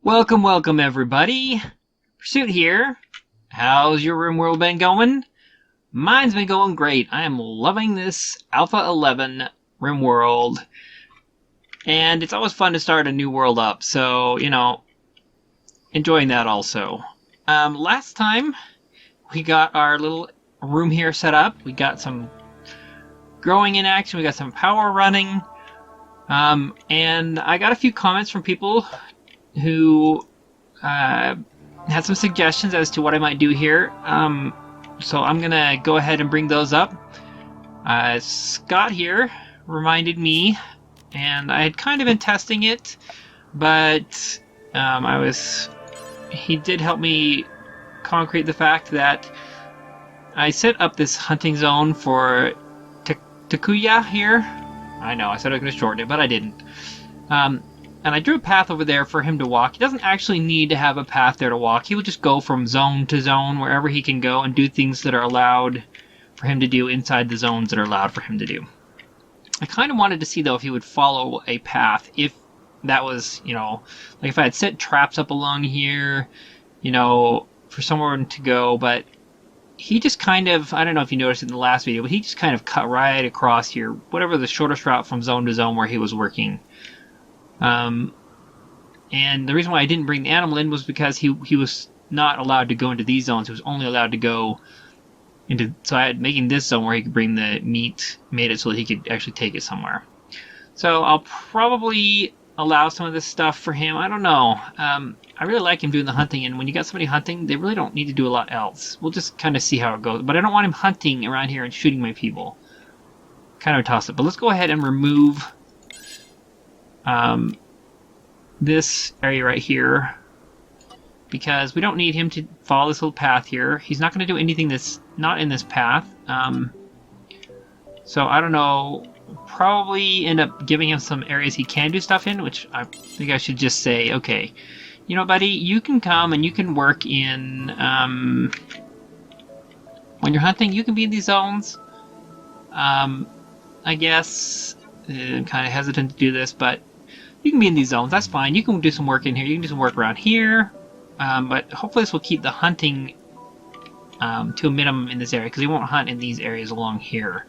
Welcome, welcome everybody. Pursuit here. How's your RimWorld been going? Mine's been going great. I am loving this Alpha 11 RimWorld. And it's always fun to start a new world up, so, enjoying that also. Last time, we got our little room here set up. We got some growing in action. We got some power running. And I got a few comments from people who had some suggestions as to what I might do here. So I'm going to go ahead and bring those up. Scott here reminded me, and I had kind of been testing it, but he did help me concrete the fact that I set up this hunting zone for Takuya here. I know, I said I was going to shorten it, but I didn't. And I drew a path over there for him to walk. He doesn't actually need to have a path there to walk. He will just go from zone to zone wherever he can go and do things that are allowed for him to do inside the zones that are allowed for him to do. I kind of wanted to see, though, if he would follow a path. If that was, like if I had set traps up along here, for someone to go. But he just kind of, I don't know if you noticed in the last video, but he just kind of cut right across here. Whatever the shortest route from zone to zone where he was working. And the reason why I didn't bring the animal in was because he was not allowed to go into these zones. He was only allowed to go into, so I had making this zone where he could bring the meat, made it so that he could actually take it somewhere. So I'll probably allow some of this stuff for him. I don't know. I really like him doing the hunting, and when you got somebody hunting, they really don't need to do a lot else. We'll just kind of see how it goes. But I don't want him hunting around here and shooting my people. Kind of a toss-up. But let's go ahead and remove this area right here, because we don't need him to follow this little path here. He's not going to do anything that's not in this path. So I don't know, probably end up giving him some areas he can do stuff in, which I think I should just say, okay, buddy, you can come and you can work in, when you're hunting, you can be in these zones. I guess, I'm kind of hesitant to do this, but you can be in these zones, that's fine. You can do some work in here, you can do some work around here, but hopefully this will keep the hunting to a minimum in this area, because he won't hunt in these areas along here.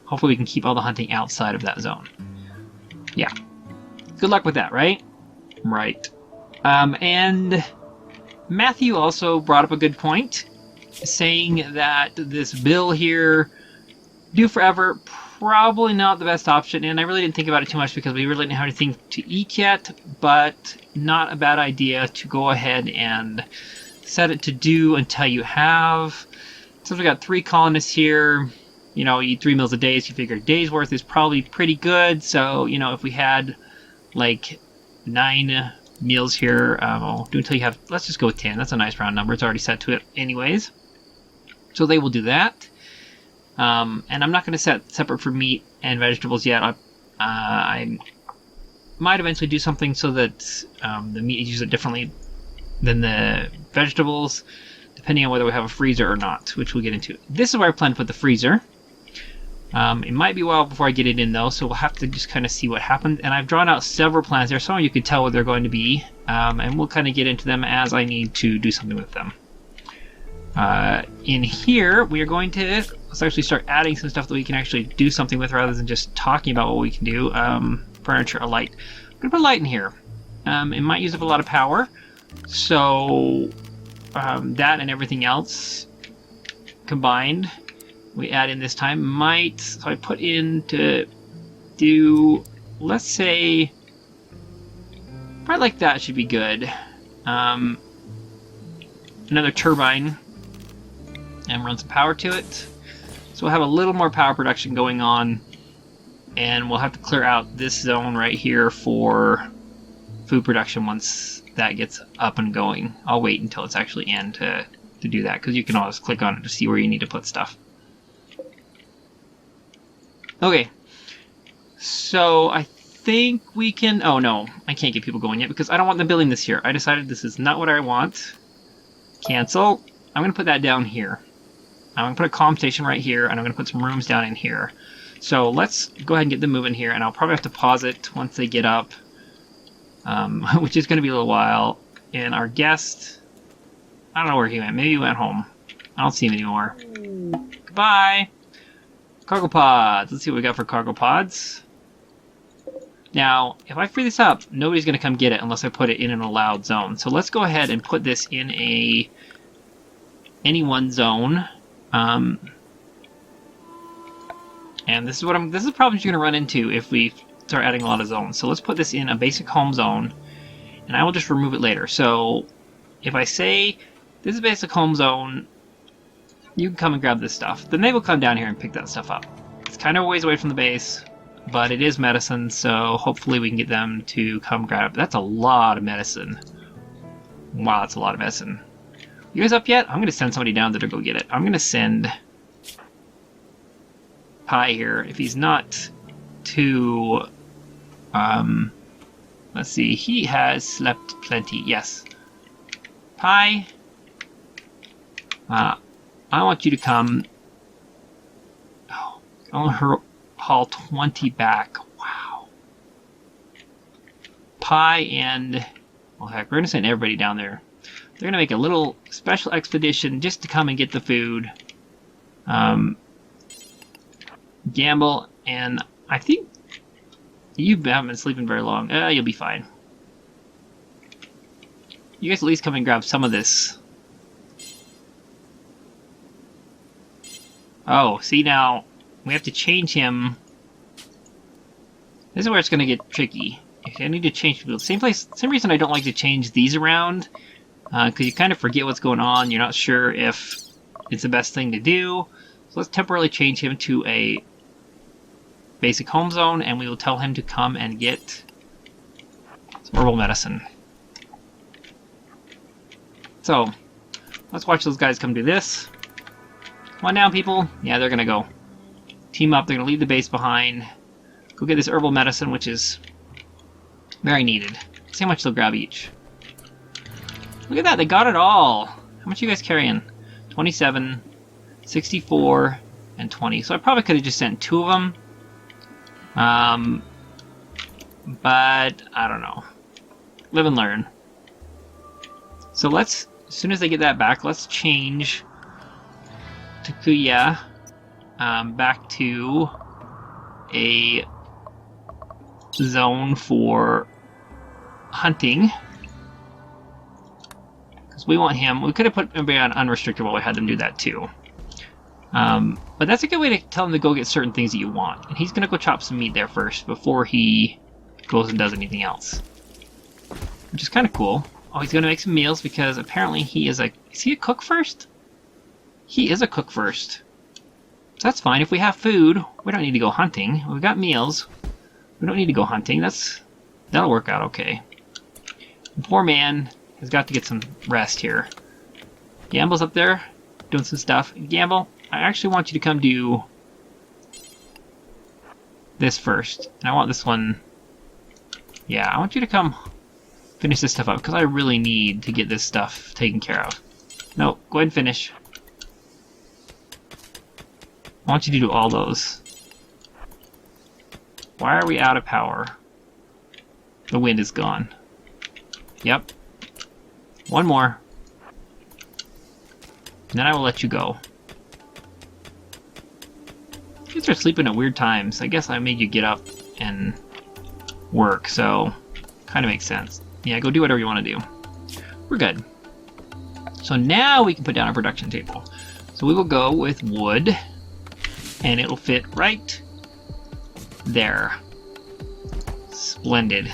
Hopefully we can keep all the hunting outside of that zone. Yeah. Good luck with that, right? Right. And Matthew also brought up a good point, saying that this bill here, do forever, probably not the best option, and I really didn't think about it too much because we really didn't have anything to eat yet, but not a bad idea to go ahead and set it to do until you have. Since we got 3 colonists here, you eat 3 meals a day, so you figure a day's worth is probably pretty good. So, if we had like 9 meals here, do until you have, let's just go with 10. That's a nice round number. It's already set to it anyways. So they will do that. And I'm not going to set separate for meat and vegetables yet. I might eventually do something so that the meat is used differently than the vegetables, depending on whether we have a freezer or not, which we'll get into. This is where I plan to put the freezer. It might be a while before I get it in, though, so we'll have to just kind of see what happens. And I've drawn out several plans there, so you can tell what they're going to be, and we'll kind of get into them as I need to do something with them. In here, we are going to let's actually start adding some stuff that we can actually do something with rather than just talking about what we can do. Furniture, a light. I'm going to put a light in here. It might use up a lot of power, so that and everything else combined, we add in this time, so I put in to do, let's say, right like that should be good. Another turbine, and run some power to it. So we'll have a little more power production going on, and we'll have to clear out this zone right here for food production once that gets up and going. I'll wait until it's actually in to do that, because you can always click on it to see where you need to put stuff. Okay, so I think we can, oh no, I can't get people going yet because I don't want them building this here. I decided this is not what I want. Cancel. I'm going to put that down here. I'm going to put a comm station right here, and I'm going to put some rooms down in here. So let's go ahead and get them moving here, and I'll probably have to pause it once they get up, which is going to be a little while. And our guest, I don't know where he went. Maybe he went home. I don't see him anymore. Goodbye. Cargo pods. Let's see what we got for cargo pods. Now, if I free this up, nobody's going to come get it unless I put it in an allowed zone. So let's go ahead and put this in any one zone. And this is the problems you're going to run into if we start adding a lot of zones. So let's put this in a basic home zone, and I will just remove it later. So if I say this is a basic home zone, you can come and grab this stuff. Then they will come down here and pick that stuff up. It's kind of a ways away from the base, but it is medicine, so hopefully we can get them to come grab it. That's a lot of medicine. Wow, that's a lot of medicine. You guys up yet? I'm going to send somebody down there to go get it. I'm going to send Pi here. If he's not too... let's see. He has slept plenty. Yes. Pi, I want you to come. Oh, I want her haul 20 back. Wow. Pi and... Well, heck, we're going to send everybody down there. They're going to make a little special expedition just to come and get the food. Gamble, and I think you haven't been sleeping very long. You'll be fine. You guys at least come and grab some of this. Oh, see now, we have to change him. This is where it's going to get tricky. I need to change people. Same reason I don't like to change these around. Because you kind of forget what's going on. You're not sure if it's the best thing to do. So let's temporarily change him to a basic home zone, and we will tell him to come and get some herbal medicine. So, let's watch those guys come do this. Come on down, people. Yeah, they're going to go team up. They're going to leave the base behind. Go get this herbal medicine, which is very needed. See how much they'll grab each. Look at that, they got it all. How much are you guys carrying? 27, 64, and 20. So I probably could have just sent 2 of them. But I don't know. Live and learn. So let's, as soon as they get that back, let's change Takuya back to a zone for hunting. We want him. We could have put everybody on unrestricted while we had them do that too. But that's a good way to tell him to go get certain things that you want. And he's going to go chop some meat there first before he goes and does anything else. Which is kind of cool. Oh, he's going to make some meals because apparently he is a... Is he a cook first? He is a cook first. So that's fine. If we have food, we don't need to go hunting. We've got meals. We don't need to go hunting. That'll work out okay. The poor man has got to get some rest here. Gamble's up there doing some stuff. Gamble, I actually want you to come do this first. And I want this one... Yeah, I want you to come finish this stuff up because I really need to get this stuff taken care of. No, go ahead and finish. I want you to do all those. Why are we out of power? The wind is gone. Yep. One more. And then I will let you go. You guys are sleeping at weird times. I guess I made you get up and work, so kind of makes sense. Yeah, go do whatever you want to do. We're good. So now we can put down our production table. So we will go with wood, and it'll fit right there. Splendid.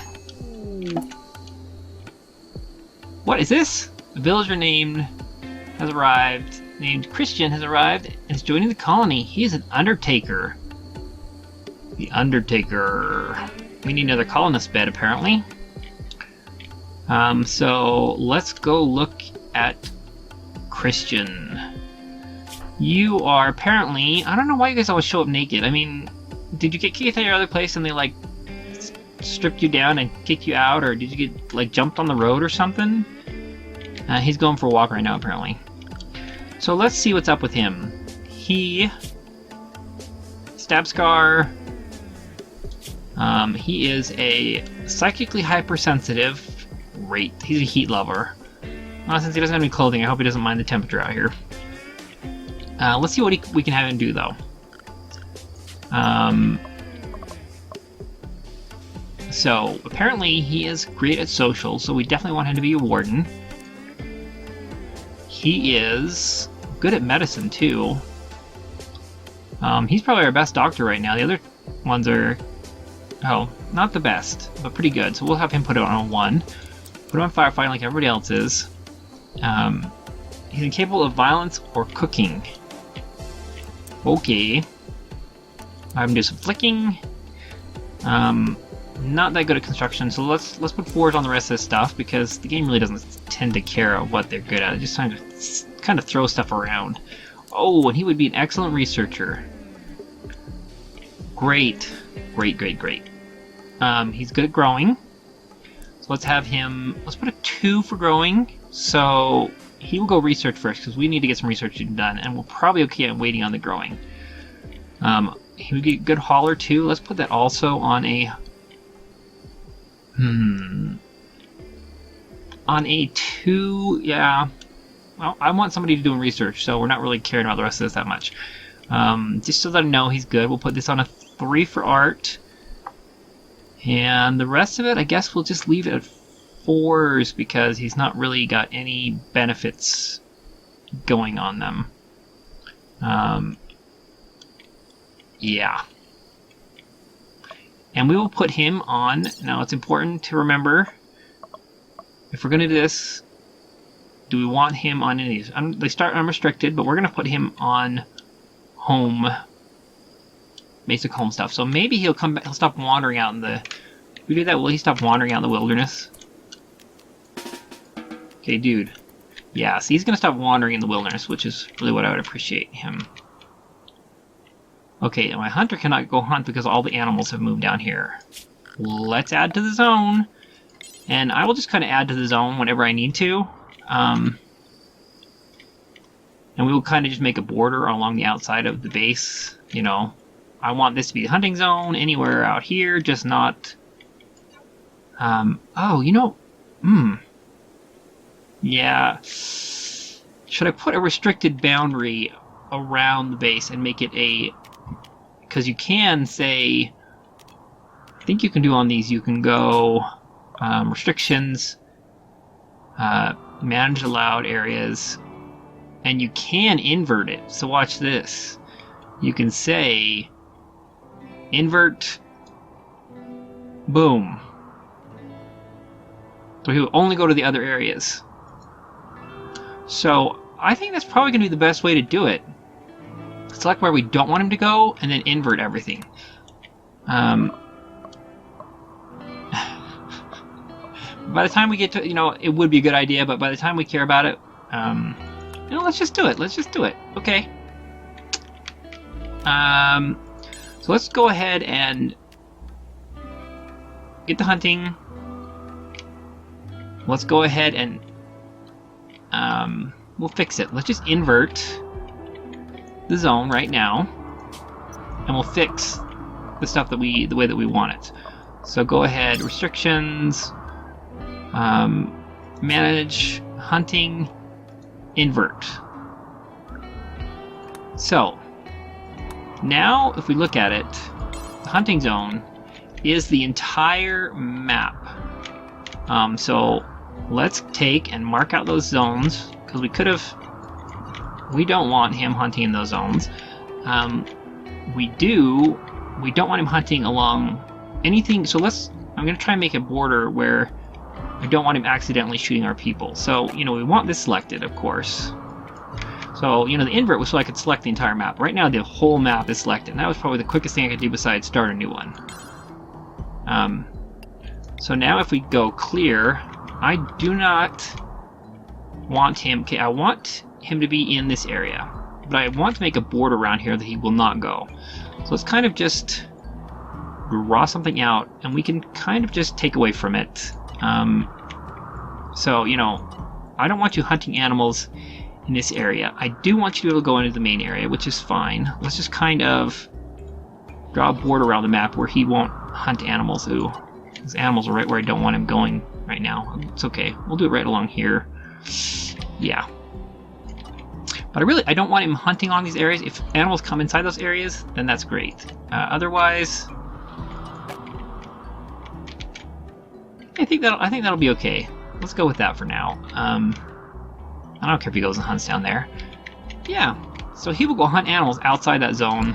What is this? A villager named Christian has arrived and is joining the colony. He is an undertaker. The Undertaker. We need another colonist bed, apparently. So let's go look at Christian. You are apparently... I don't know why you guys always show up naked. I mean, did you get kicked out of your other place and they, like, stripped you down and kicked you out? Or did you get, like, jumped on the road or something? He's going for a walk right now, apparently. So let's see what's up with him. He... Stab Scar... he is a psychically hypersensitive Great. He's a heat lover. Since he doesn't have any clothing, I hope he doesn't mind the temperature out here. Let's see what we can have him do, though. So, apparently he is great at social, so we definitely want him to be a warden. He is good at medicine, too. He's probably our best doctor right now. The other ones are, not the best, but pretty good. So we'll have him put it on a 1. Put him on firefighting like everybody else is. He's incapable of violence or cooking. Okay. I have him do some flicking. Not that good at construction, so let's put 4s on the rest of this stuff, because the game really doesn't tend to care of what they're good at. It just kind of throw stuff around. Oh, and he would be an excellent researcher. Great. Great. He's good at growing. So let's have him, let's put a 2 for growing. So he will go research first, because we need to get some research done, and we'll probably okay at waiting on the growing. He would get good hauler too. Let's put that also on a on a 2, yeah. Well, I want somebody doing research, so we're not really caring about the rest of this that much. Just so that I know he's good, we'll put this on a 3 for art. And the rest of it, I guess we'll just leave it at 4s, because he's not really got any benefits going on them. Yeah. And we will put him on, now it's important to remember, if we're going to do this, do we want him on any of these? They start unrestricted, but we're going to put him on home, basic home stuff. So maybe he'll come back, he'll stop wandering out in the, if we do that, will he stop wandering out in the wilderness? Okay, dude. Yeah, so he's going to stop wandering in the wilderness, which is really what I would appreciate him. Okay, and my hunter cannot go hunt because all the animals have moved down here. Let's add to the zone. And I will just kind of add to the zone whenever I need to. And we will kind of just make a border along the outside of the base. You know, I want this to be the hunting zone anywhere out here, just not... oh, you know... Yeah. Should I put a restricted boundary around the base and make it a... Because you can say... I think you can do on these, you can go... restrictions... manage allowed areas... And you can invert it. So watch this. You can say... invert... boom. So he will only go to the other areas. So I think that's probably going to be the best way to do it. Select where we don't want him to go, and then invert everything. By the time we get to, you know, it would be a good idea, but by the time we care about it, you know, let's just do it. Let's just do it. Okay. So let's go ahead and get the hunting. Let's go ahead and we'll fix it. Let's just invert the zone right now, and we'll fix the stuff that the way that we want it. So go ahead, restrictions, manage hunting, invert. So now if we look at it, the hunting zone is the entire map. So let's take and mark out those zones, because we don't want him hunting in those zones. We don't want him hunting along anything, so I'm going to try and make a border where I don't want him accidentally shooting our people. So, you know, we want this selected, of course. So, you know, the invert was so I could select the entire map. Right now, the whole map is selected, and that was probably the quickest thing I could do besides start a new one. So now if we go clear, I do not want him... Okay, I want him to be in this area, but I want to make a border around here that he will not go. So let's kind of just draw something out, and we can kind of just take away from it. So, you know, I don't want you hunting animals in this area. I do want you to be able to go into the main area, which is fine. Let's just kind of draw a border around the map where he won't hunt animals. Ooh, these animals are right where I don't want him going. right now. It's okay. We'll do it right along here. Yeah. But I don't want him hunting on these areas. If animals come inside those areas, then that's great. Otherwise, I think that'll be okay. Let's go with that for now. I don't care if he goes and hunts down there. Yeah. So he will go hunt animals outside that zone,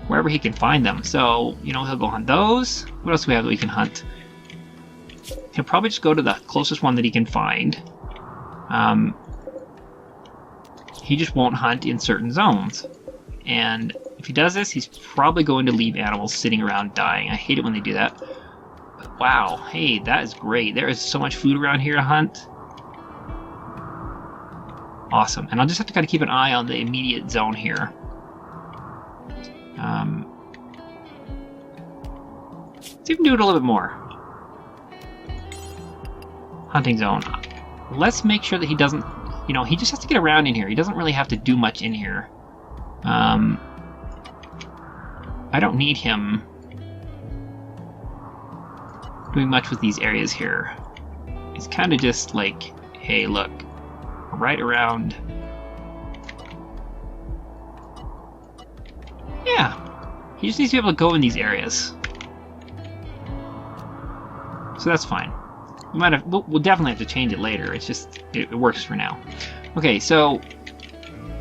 wherever he can find them. So, you know, he'll go hunt those. What else do we have that we can hunt? He'll probably just go to the closest one that he can find. He just won't hunt in certain zones. And if he does this, he's probably going to leave animals sitting around dying. I hate it when they do that. But wow, hey, that is great. There is so much food around here to hunt. Awesome. And I'll just have to kind of keep an eye on the immediate zone here. Let's even do it a little bit more. Hunting zone. Let's make sure that he doesn't, you know, he just has to get around in here. He doesn't really have to do much in here. I don't need him doing much with these areas here. It's kind of just like, hey, look, right around. Yeah, he just needs to be able to go in these areas. So that's fine. We'll definitely have to change it later. It's just, it works for now. Okay, so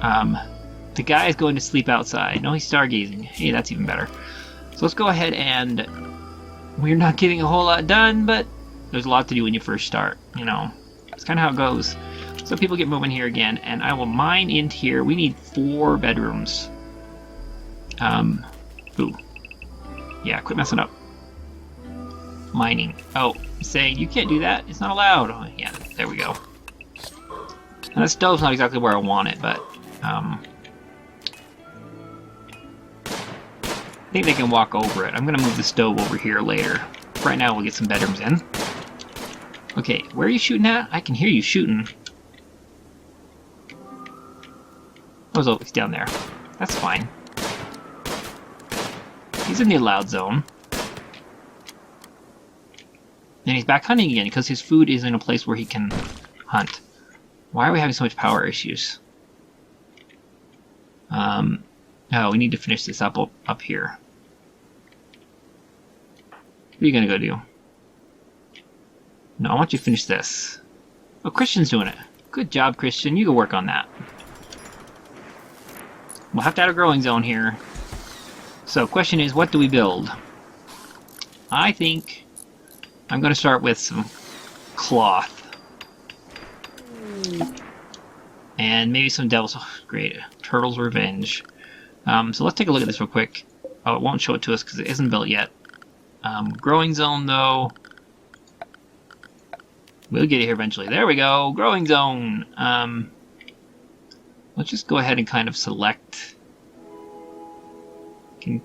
the guy is going to sleep outside. No, he's stargazing. Hey, that's even better. So let's go ahead, and we're not getting a whole lot done, but there's a lot to do when you first start. You know, it's kind of how it goes. So people get moving here again, and I will mine into here. We need 4 bedrooms. Ooh. Yeah, quit messing up. Mining. Oh, saying you can't do that. It's not allowed. Oh, yeah, there we go. And that stove's not exactly where I want it, but I think they can walk over it. I'm gonna move the stove over here later. Right now, we'll get some bedrooms in. Okay, where are you shooting at? I can hear you shooting. Oh, he's down there. That's fine. He's in the allowed zone. And he's back hunting again because his food is in a place where he can hunt. Why are we having so much power issues? Oh, we need to finish this up here. What are you gonna go do? No, I want you to finish this. Oh, Christian's doing it. Good job, Christian. You go work on that. We'll have to add a growing zone here. So, question is, what do we build? I think I'm going to start with some cloth. And maybe some devil's... Oh, great. Turtle's Revenge. So let's take a look at this real quick. Oh, it won't show it to us because it isn't built yet. Growing zone, though. We'll get it here eventually. There we go. Growing zone. Let's just go ahead and kind of select. Can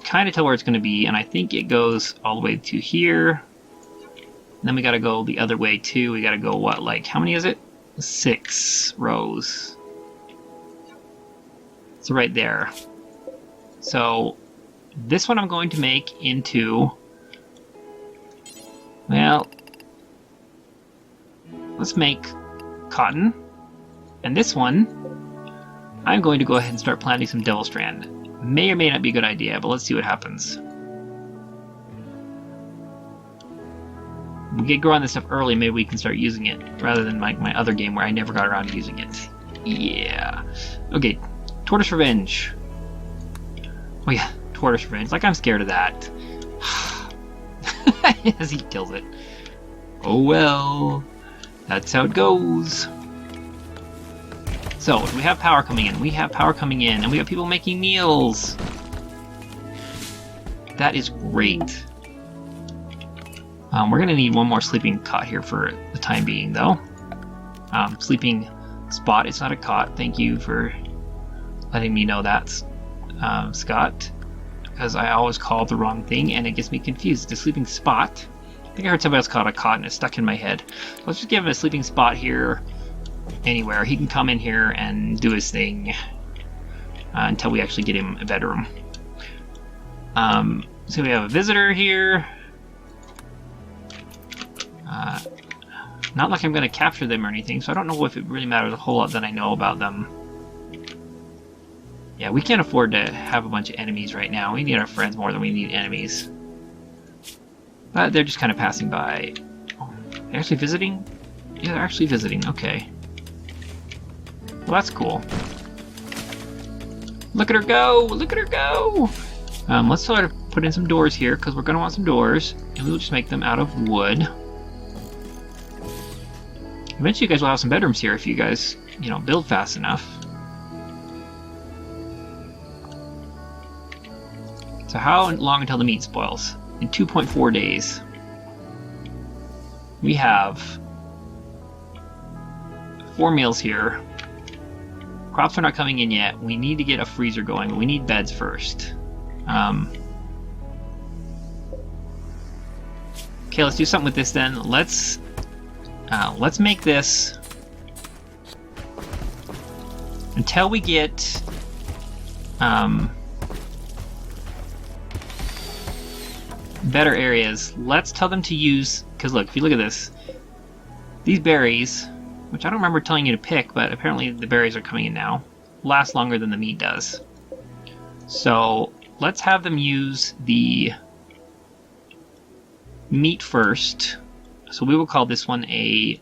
kind of tell where it's going to be, and I think it goes all the way to here. And then we got to go the other way too. We got to go what? Like how many is it? 6 rows. So right there. So this one I'm going to make into. Well, let's make cotton, and this one I'm going to go ahead and start planting some devil strand. May or may not be a good idea, but let's see what happens. We get growing this stuff early, maybe we can start using it, rather than my other game where I never got around to using it. Yeah. Okay, Tortoise Revenge. Oh yeah, Tortoise Revenge. Like I'm scared of that. As he kills it. Oh well. That's how it goes. So, we have power coming in. We have power coming in, and we have people making meals. That is great. We're going to need one more sleeping cot here for the time being, though. Sleeping spot. It's not a cot. Thank you for letting me know that, Scott. Because I always call it the wrong thing, and it gets me confused. It's a sleeping spot. I think I heard somebody else call it a cot, and it's stuck in my head. So let's just give him a sleeping spot here. Anywhere. He can come in here and do his thing until we actually get him a bedroom. So we have a visitor here. Not like I'm going to capture them or anything, so I don't know if it really matters a whole lot that I know about them. Yeah, we can't afford to have a bunch of enemies right now. We need our friends more than we need enemies. But they're just kind of passing by. Oh, they're actually visiting? Yeah, they're actually visiting. Okay. Well, that's cool. Look at her go! Look at her go! Let's sort of put in some doors here, because we're going to want some doors. And we'll just make them out of wood. Eventually you guys will have some bedrooms here if you guys, you know, build fast enough. So how long until the meat spoils? In 2.4 days. We have 4 meals here. Crops are not coming in yet. We need to get a freezer going, but we need beds first. Okay, let's do something with this then. Let's make this until we get better areas. Let's tell them to use, because look, if you look at this, these berries, which I don't remember telling you to pick, but apparently the berries are coming in now, last longer than the meat does. So let's have them use the meat first. So we will call this one a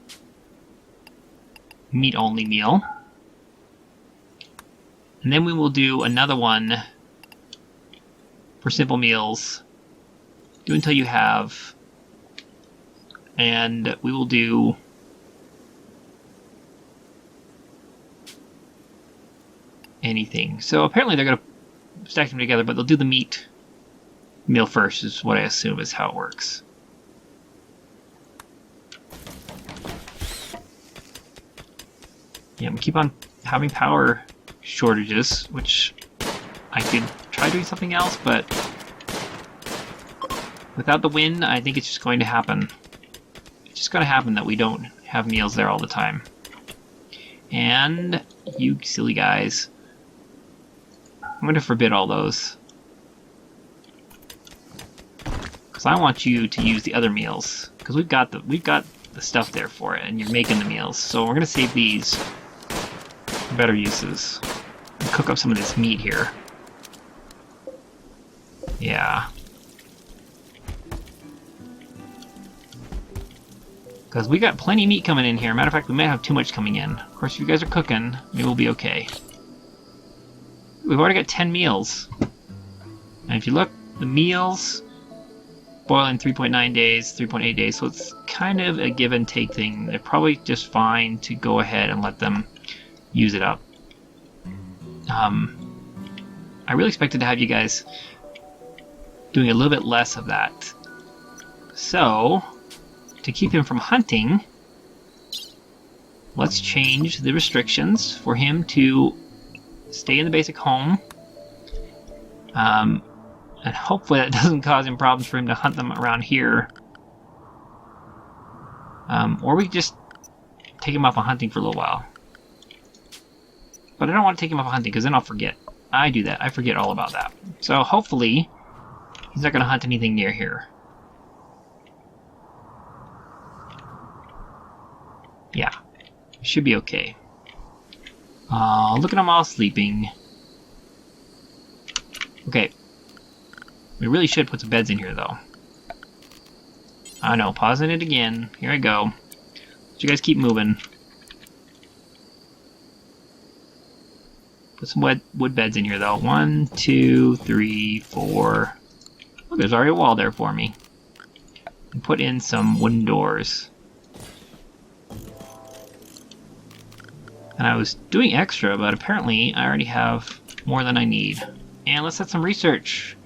meat-only meal. And then we will do another one for simple meals. Do until you have. And we will do anything. So apparently they're going to stack them together, but they'll do the meat meal first, is what I assume is how it works. Yeah, we keep on having power shortages, which I could try doing something else, but without the wind, I think it's just going to happen. It's just going to happen that we don't have meals there all the time. And you silly guys, I'm going to forbid all those, because I want you to use the other meals, because we've got the stuff there for it, and you're making the meals. So we're going to save these for better uses. Cook up some of this meat here. Yeah. Because we got plenty of meat coming in here. Matter of fact, we may have too much coming in. Of course, if you guys are cooking, maybe we'll be okay. We've already got 10 meals. And if you look, the meals boil in 3.9 days, 3.8 days, so it's kind of a give and take thing. They're probably just fine to go ahead and let them use it up. I really expected to have you guys doing a little bit less of that. So, to keep him from hunting, let's change the restrictions for him to stay in the basic home. And hopefully that doesn't cause him problems for him to hunt them around here. Or we just take him off on hunting for a little while. But I don't want to take him off on hunting, because then I'll forget. I do that. I forget all about that. So hopefully he's not going to hunt anything near here. Yeah. Should be okay. Look at them all sleeping. Okay. We really should put some beds in here, though. I know, pausing it again. Here I go. Let you guys keep moving. Put some wood beds in here, though. 1, 2, 3, 4. Oh, there's already a wall there for me. And put in some wooden doors. And I was doing extra, but apparently I already have more than I need. And let's set some research,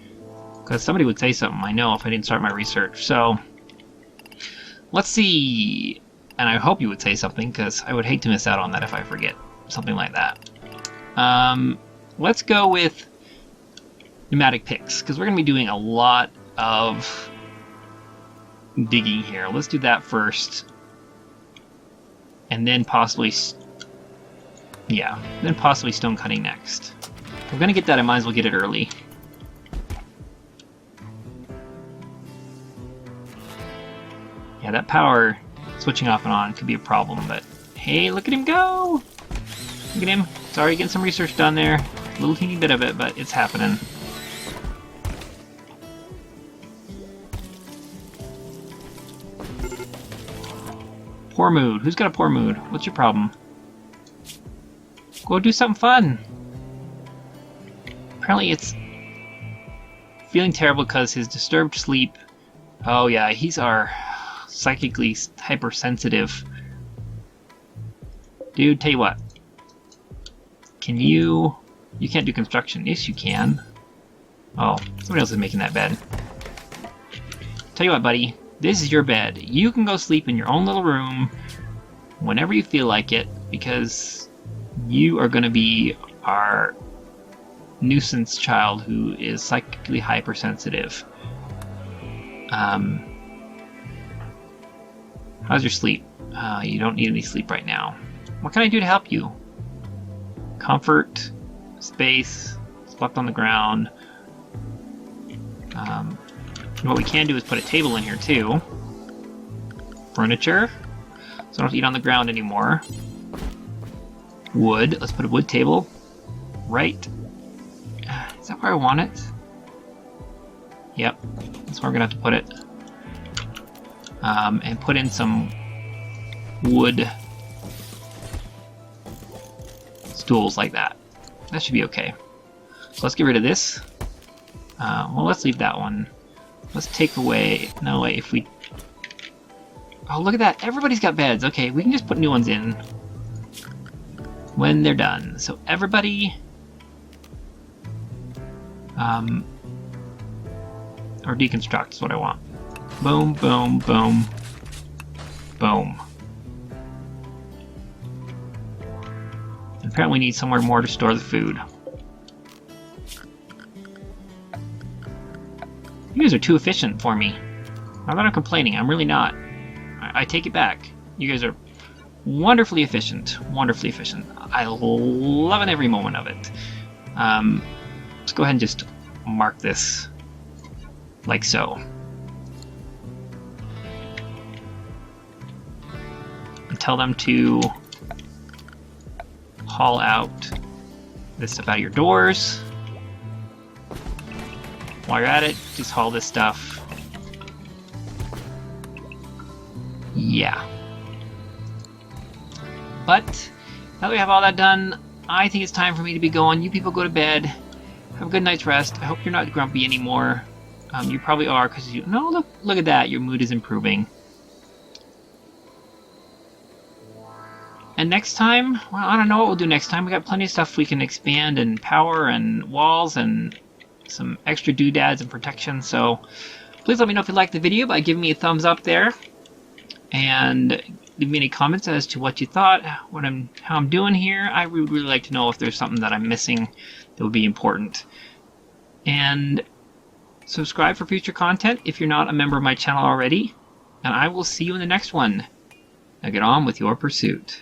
because somebody would say something, I know, if I didn't start my research. So, let's see. And I hope you would say something, because I would hate to miss out on that if I forget something like that. Let's go with pneumatic picks, because we're going to be doing a lot of digging here. Let's do that first. And then possibly stone cutting next. If we're going to get that, I might as well get it early. Yeah, that power switching off and on could be a problem, but hey, look at him go! Look at him. Sorry, getting some research done there. A little teeny bit of it, but it's happening. Poor mood. Who's got a poor mood? What's your problem? Go do something fun. Apparently it's feeling terrible because his disturbed sleep. Oh yeah, he's our psychically hypersensitive. Dude, tell you what. Can you... You can't do construction. Yes, you can. Oh, somebody else is making that bed. Tell you what, buddy. This is your bed. You can go sleep in your own little room whenever you feel like it, because you are going to be our nuisance child who is psychically hypersensitive. How's your sleep? You don't need any sleep right now. What can I do to help you? Comfort, space, slept on the ground. What we can do is put a table in here too. Furniture, so I don't have to eat on the ground anymore. Wood, let's put a wood table. Right. Is that where I want it? Yep, that's where I'm gonna have to put it. And put in some wood stools like that. That should be okay. So let's get rid of this. Well, let's leave that one. Let's take away... No, wait, if we... Oh, look at that. Everybody's got beds. Okay, we can just put new ones in when they're done. So everybody... or deconstruct is what I want. Boom, boom, boom, boom. And apparently we need somewhere more to store the food. You guys are too efficient for me. Not that I'm complaining, I'm really not. I take it back. You guys are wonderfully efficient. Wonderfully efficient. I love every moment of it. Let's go ahead and just mark this like so. And tell them to haul out this stuff out of your doors. While you're at it, just haul this stuff. Yeah. But now that we have all that done, I think it's time for me to be going. You people go to bed. Have a good night's rest. I hope you're not grumpy anymore. You probably are, because you... No, look at that. Your mood is improving. And next time, well, I don't know what we'll do next time. We got plenty of stuff we can expand and power and walls and some extra doodads and protection. So please let me know if you liked the video by giving me a thumbs up there. And leave me any comments as to what you thought, how I'm doing here. I would really like to know if there's something that I'm missing that would be important. And subscribe for future content if you're not a member of my channel already. And I will see you in the next one. Now get on with your pursuit.